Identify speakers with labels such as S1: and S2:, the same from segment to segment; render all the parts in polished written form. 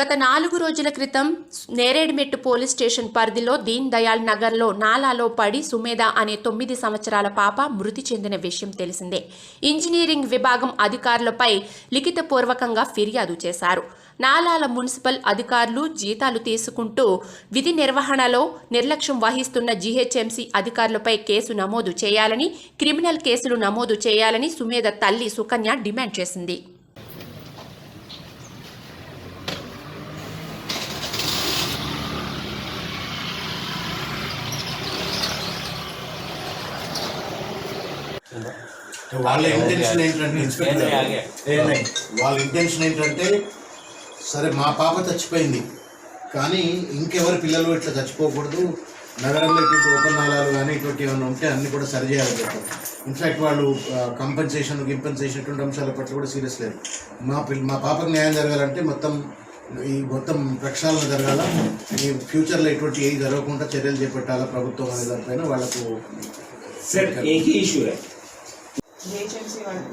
S1: గత 4 రోజుల క్రితం నేరేడ్మెట్టు పోలీస్ స్టేషన్ పరిధిలో దీన్ దయాళ్ నగర్లో నాలాలో పడి సుమేధ అనే 9 సంవత్సరాల పాప మృతి చెందిన విషయం తెలిసిందే. ఇంజనీరింగ్ విభాగం అధికారులపై లిఖితపూర్వకంగా ఫిర్యాదు చేశారు. నాలాల మున్సిపల్ అధికారులు జీతాలు తీసుకుంటూ విధి నిర్వహణలో నిర్లక్ష్యం వహిస్తున్న జీహెచ్ఎంసీ అధికారులపై కేసు నమోదు చేయాలని, క్రిమినల్ కేసులు నమోదు చేయాలని సుమేధ తల్లి సుకన్య డిమాండ్ చేసింది.
S2: వాళ్ళ ఇంటెన్షన్ ఏంటంటే సరే మా పాప చచ్చిపోయింది కానీ ఇంకెవరి పిల్లలు ఇట్లా చచ్చిపోకూడదు, నగరంలో ఇటువంటి ఉపనాళాలు కానీ ఇటువంటి ఏమైనా ఉంటే అన్నీ కూడా సరిచేయాలని చెప్పారు. ఇన్ఫ్యాక్ట్ వాళ్ళు కంపెన్సేషన్ ఇటువంటి అంశాల పట్ల కూడా సీరియస్ లేదు. మా పాపకు న్యాయం జరగాలంటే మొత్తం ప్రక్షాళన జరగాల, ఈ ఫ్యూచర్లో ఇటువంటి ఏవి జరగకుండా చర్యలు చేపట్టాలా ప్రభుత్వం అనే దానిపైన వాళ్ళకు
S3: జిహెచ్ఎంసీ వాళ్ళు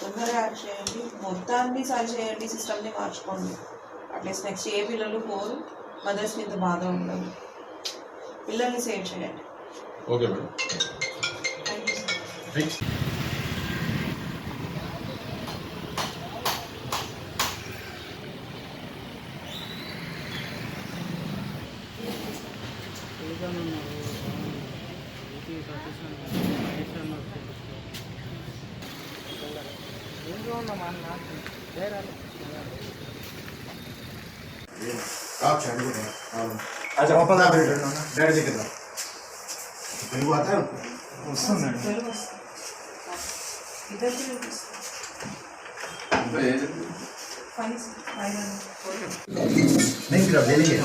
S3: తొందరగా యాక్ట్ చేయండి, మొత్తాన్ని సరి చేయండి, సిస్టమ్ని మార్చుకోండి. అట్లీస్ట్ నెక్స్ట్ ఏ పిల్లలు పోరు, మదర్స్ మీద బాధ ఉండదు, పిల్లల్ని సేవ్ చేయండి.
S2: Okay madam, thank you. अच्छा वापस आ रहे हैं डैड जी के साथ तेलुगु आता है
S3: इधर
S2: नहीं फिर अब ले लेंगे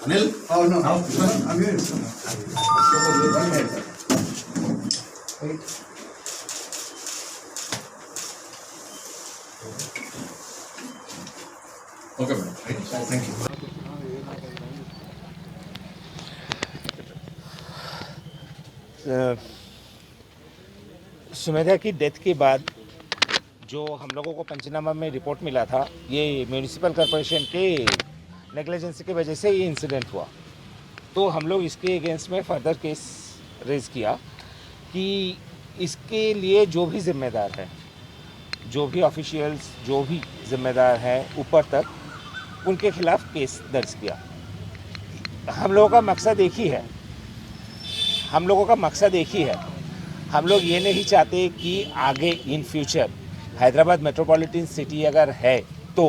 S2: Anil okay madam, thank you.
S4: Sumedha की डेथ के बाद जो हम लोगों को पंचनामा में रिपोर्ट मिला था, ये म्यूनिसिपल कॉरपोरेशन के नेग्लिजेंसी की वजह से ये इंसिडेंट हुआ. तो हम लोग इसके अगेंस्ट में फर्दर केस रेज किया कि इसके लिए जो भी जिम्मेदार है, जो भी ऑफिशियल्स, जो भी जिम्मेदार हैं ऊपर तक, उनके खिलाफ केस दर्ज किया. हम लोगों का मकसद एक ही है, हम लोग ये नहीं चाहते कि आगे in future Hyderabad metropolitan city अगर है तो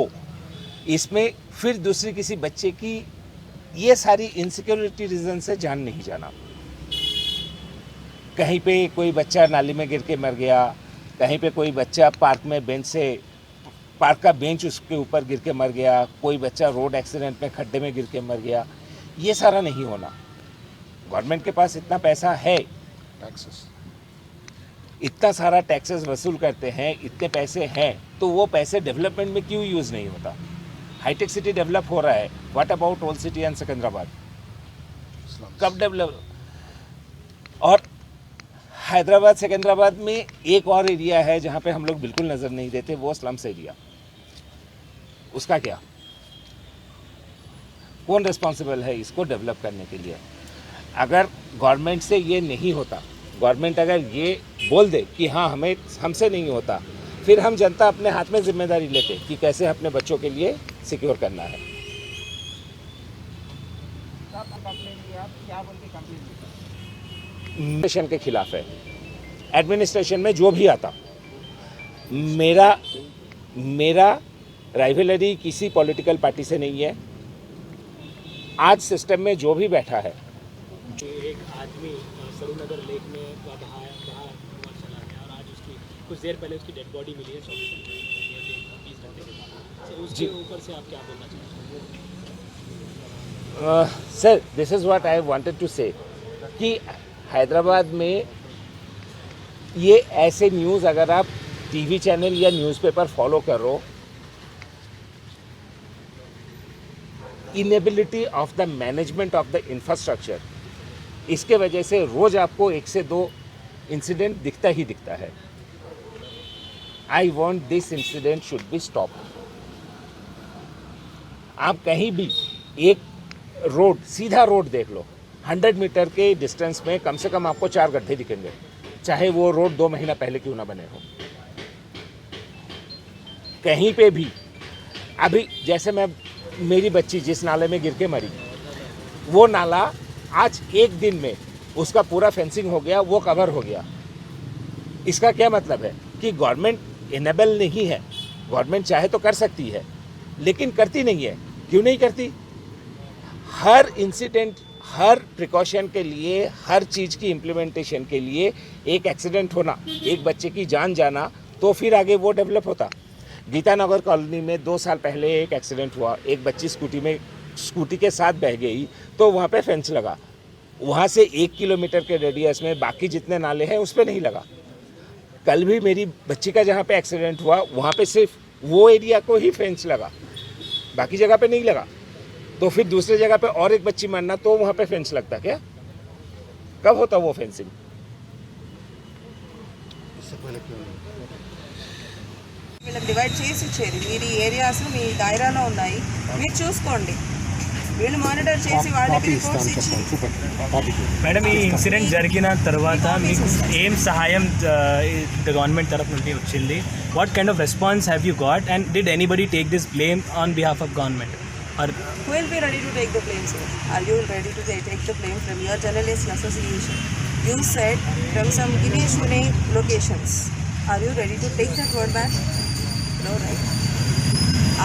S4: इसमें फिर दूसरी किसी बच्चे की ये सारी इनसिक्योरिटी रीज़न से जान नहीं जाना. कहीं पे कोई बच्चा नाली में गिर के मर गया, कहीं पे कोई बच्चा पार्क का बेंच उसके ऊपर गिर के मर गया, कोई बच्चा रोड एक्सीडेंट में खड्डे में गिर के मर गया. ये सारा नहीं होना. गवर्नमेंट के पास इतना पैसा है, इतना सारा टैक्सेस वसूल करते हैं, इतने पैसे हैं, तो वो पैसे डेवलपमेंट में क्यों यूज़ नहीं होता? हाईटेक सिटी डेवलप हो रहा है, what about old city and Secunderabad? कब डेवलप? और हैदराबाद सिकंदराबाद में एक और एरिया है जहाँ पे हम लोग बिल्कुल नज़र नहीं देते, वो स्लम्स एरिया. उसका क्या? कौन रिस्पॉन्सिबल है इसको डेवलप करने के लिए? अगर गवर्नमेंट से ये नहीं होता, गवर्नमेंट अगर ये बोल दे कि हाँ हमसे नहीं होता, फिर हम जनता अपने हाथ में जिम्मेदारी लेते कि कैसे अपने बच्चों के लिए सिक्योर करना है. एडमिनिस्ट्रेशन के खिलाफ है. एडमिनिस्ट्रेशन में जो भी आता, मेरा राइवलरी किसी पॉलिटिकल पार्टी से नहीं है. आज सिस्टम में जो भी बैठा है,
S5: जो एक आदमी सरूनगर लेक में चला गया और आज उसकी कुछ देर पहले उसकी डेड बॉडी मिली है 20 घंटे के बाद. तो उसके ऊपर से आप क्या बोलना चाहते हैं?
S4: Sir, this is what I wanted to say कि हैदराबाद में ये ऐसे न्यूज़ अगर आप टीवी चैनल या न्यूज़पेपर फॉलो करो, inability of the management of the infrastructure, इसके वजह से रोज़ आपको 1 से 2 इंसिडेंट दिखता ही दिखता है. I want this incident should be stop. आप कहीं भी एक रोड, सीधा रोड देख लो, 100 मीटर के डिस्टेंस में कम से कम आपको 4 गड्ढे दिखेंगे, चाहे वो रोड 2 महीना पहले क्यों ना बने हो. कहीं पे भी अभी जैसे मेरी बच्ची जिस नाले में गिर के मरी, वो नाला आज एक दिन में उसका पूरा फेंसिंग हो गया, वो कवर हो गया. इसका क्या मतलब है कि गवर्नमेंट इनेबल नहीं है. गवर्नमेंट चाहे तो कर सकती है, लेकिन करती नहीं है. क्यों नहीं करती? हर इंसिडेंट, हर प्रिकॉशन के लिए, हर चीज़ की इम्प्लीमेंटेशन के लिए एक एक्सीडेंट होना, एक बच्चे की जान जाना, तो फिर आगे वो डेवलप होता. गीतानगर कॉलोनी में 2 साल पहले एक एक्सीडेंट हुआ, एक बच्ची स्कूटी के साथ बह गई, तो वहाँ पे फेंस लगा. वहाँ से 1 किलोमीटर के रेडियस में बाकी जितने नाले हैं उस पर नहीं लगा. कल भी मेरी बच्ची का जहाँ पे एक्सीडेंट हुआ, वहाँ पे सिर्फ वो एरिया को ही फेंस लगा, बाकी जगह पे नहीं लगा. तो फिर दूसरी जगह पे और एक बच्ची मरना, तो वहाँ पे फेंस लगता क्या? कब होता वो फेंसिंग?
S2: इससे पहले क्यों नहीं?
S3: వీళ్ళకి డివైడ్ చేసి ఇచ్చేది, మీరు ఈ ఏరియాస్ మీ దాయరాలో ఉన్నాయి, మీరు చూసుకోండి. వీళ్ళు మానిటర్ చేసి వాళ్ళకి రిపోర్ట్స్ ఇచ్చి.
S5: మేడం, ఈ ఇన్సిడెంట్ జరిగిన తర్వాత మీకు ఏం సహాయం గవర్నమెంట్ తరఫు నుండి వచ్చింది? What kind of response have you got and did anybody take this blame on behalf of government? Or
S3: Who will be ready to take the blame, sir? Are you ready to take the blame from your journalist association? You said from some Guinea locations. Are you ready to take that word back? No, right?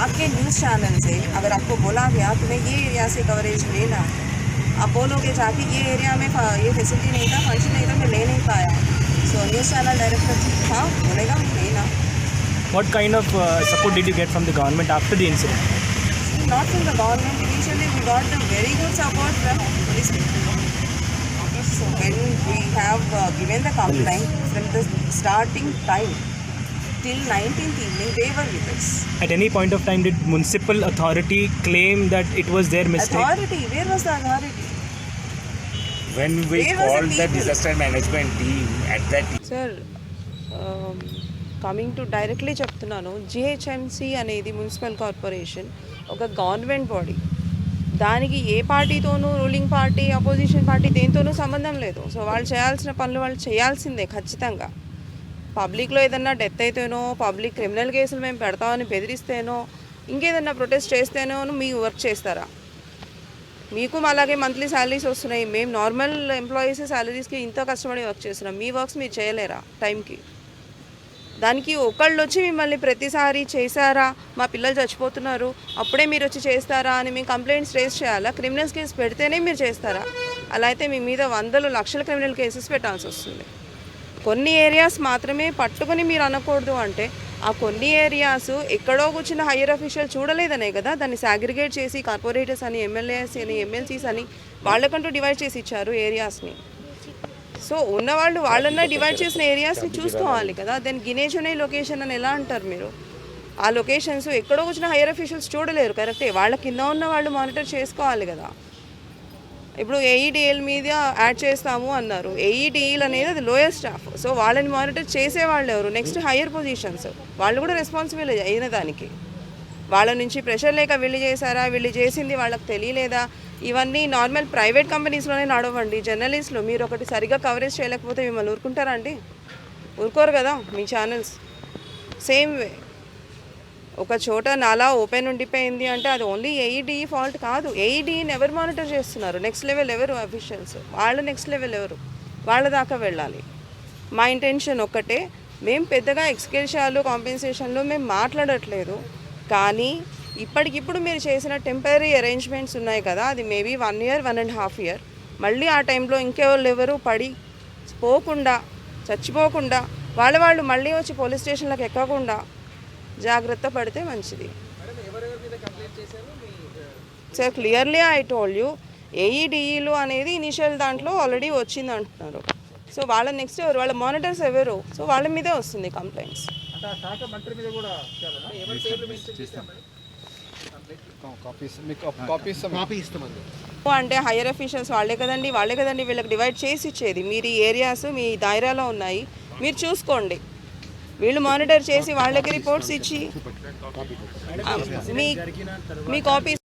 S3: आपके news channel से अगर आपको बोला गया तुम्हें ये area से coverage लेना, आप बोलोगे जाके ये एरिया में ये फैसिलिटी नहीं था, फंक्शन नहीं था, मैं ले नहीं पाया. सो न्यूज़ चैनल डायरेक्टर हाँ बोलेगा लेना.
S5: what kind of support did you get from the government after the incident?
S3: Not from the government. Initially, we got the very good support from police people. So when we have given the complaint from the starting time till 19th evening, they were with us.
S5: At any point of time, did municipal authority claim that it was their mistake?
S3: Authority, where was the authority?
S4: When we
S3: Where was the
S4: called the
S3: people?
S4: disaster management team at that
S3: Sir, coming to directly చెప్తున్నాను, GHMC అనేది municipal corporation ఒక government body. దానికి ఏ పార్టీతోనూ, ruling party, opposition party దేనితోనూ సంబంధం లేదు. So వాళ్ళు చేయాల్సిన పనులు వాళ్ళు చేయాల్సిందే ఖచ్చితంగా. పబ్లిక్లో ఏదన్నా డెత్ అయితేనో, పబ్లిక్ క్రిమినల్ కేసులు మేము పెడతామని బెదిరిస్తేనో, ఇంకేదన్నా ప్రొటెస్ట్ చేస్తేనో మీరు వర్క్ చేస్తారా? మీకు అలాగే మంత్లీ శాలరీస్ వస్తున్నాయి, మేము నార్మల్ ఎంప్లాయీస్ శాలరీస్కి ఇంత కష్టపడి వర్క్ చేస్తున్నాం. మీ వర్క్స్ మీరు చేయలేరా టైంకి? దానికి ఒకళ్ళు వచ్చి మిమ్మల్ని ప్రతిసారి చేశారా, మా పిల్లలు చచ్చిపోతున్నారు అప్పుడే మీరు వచ్చి చేస్తారా అని మేము కంప్లైంట్స్ రేస్ చేయాలా? క్రిమినల్స్ కేసు పెడితేనే మీరు చేస్తారా? అలా అయితే మీ మీద 100 లక్షల క్రిమినల్ కేసెస్ పెట్టాల్సి వస్తుంది. కొన్ని ఏరియాస్ మాత్రమే పట్టుకొని మీరు అనకూడదు అంటే, ఆ కొన్ని ఏరియాస్ ఎక్కడో కూర్చున్న హయ్యర్ అఫీషియల్ చూడలేదనే కదా దాన్ని సాగ్రిగేట్ చేసి కార్పొరేటర్స్ అని, ఎమ్మెల్యేస్ అని, ఎమ్మెల్సీస్ అని వాళ్ళకంటూ డివైడ్ చేసి ఇచ్చారు ఏరియాస్ని. సో ఉన్నవాళ్ళు వాళ్ళన్నా డివైడ్ చేసిన ఏరియాస్ని చూసుకోవాలి కదా. దెన్ గినేజునే లొకేషన్ అని ఎలా అంటారు మీరు? ఆ లొకేషన్స్ ఎక్కడో వచ్చిన హైయర్ అఫీషియల్స్ చూడలేరు, కరెక్టే. వాళ్ళ కింద ఉన్న వాళ్ళు మానిటర్ చేసుకోవాలి కదా. ఇప్పుడు ఏఈడిఎల్ మీద యాడ్ చేస్తాము అన్నారు. ఏఈడిఎల్ అనేది అది లోయర్ స్టాఫ్, సో వాళ్ళని మానిటర్ చేసేవాళ్ళు ఎవరు? నెక్స్ట్ హైయర్ పొజిషన్స్, వాళ్ళు కూడా రెస్పాన్సిబుల్ అయిన దానికి. వాళ్ళ నుంచి ప్రెషర్ లేక వీళ్ళు చేశారా, వీళ్ళు చేసింది వాళ్ళకి తెలియలేదా? ఇవన్నీ నార్మల్ ప్రైవేట్ కంపెనీస్లోనే నడవండి. జర్నలిస్టులు మీరు ఒకటి సరిగ్గా కవరేజ్ చేయలేకపోతే మిమ్మల్ని ఊరుకుంటారా అండి? ఊరుకోరు కదా. మీ ఛానల్స్ సేమ్ వే, ఒక చోట నాలా ఓపెన్ ఉండిపోయింది అంటే అది ఓన్లీ ఏఈడిఈ ఫాల్ట్ కాదు. ఏఈడిఈని ఎవరు మానిటర్ చేస్తున్నారు? నెక్స్ట్ లెవెల్ ఎవరు అఫీషియల్స్? వాళ్ళు నెక్స్ట్ లెవెల్ ఎవరు? వాళ్ళ దాకా వెళ్ళాలి. మా ఇంటెన్షన్ ఒక్కటే, మేము పెద్దగా ఎక్స్కేషాలు, కాంపెన్సేషన్లు మేము మాట్లాడట్లేదు. కానీ ఇప్పటికిప్పుడు మీరు చేసిన టెంపరీ అరేంజ్మెంట్స్ ఉన్నాయి కదా, అది మేబీ 1 year, 1.5 year, మళ్ళీ ఆ టైంలో ఇంకెవరు పడి పోకుండా, చచ్చిపోకుండా, వాళ్ళు మళ్ళీ వచ్చి పోలీస్ స్టేషన్లకు ఎక్కకుండా జాగ్రత్త పడితే మంచిది. Sir clearly I told you, ఏఈడిఈలు అనేది ఇనిషియల్ దాంట్లో ఆల్రెడీ వచ్చింది అంటున్నారు. సో వాళ్ళ నెక్స్ట్ ఎవరు? వాళ్ళ మానిటర్స్ ఎవరు? సో వాళ్ళ మీదే వస్తుంది కంప్లైంట్స్.
S2: కాపీ ఇస్తామండి.
S3: అంటే హైయర్ అఫీషియల్స్ వాళ్ళే కదండి వీళ్ళకి డివైడ్ చేసి ఇచ్చేది. మీరు ఈ ఏరియాస్ మీ దాయరాలో ఉన్నాయి, మీరు చూసుకోండి. వీళ్ళు మానిటర్ చేసి వాళ్ళకి రిపోర్ట్స్ ఇచ్చి మీ కాపీస్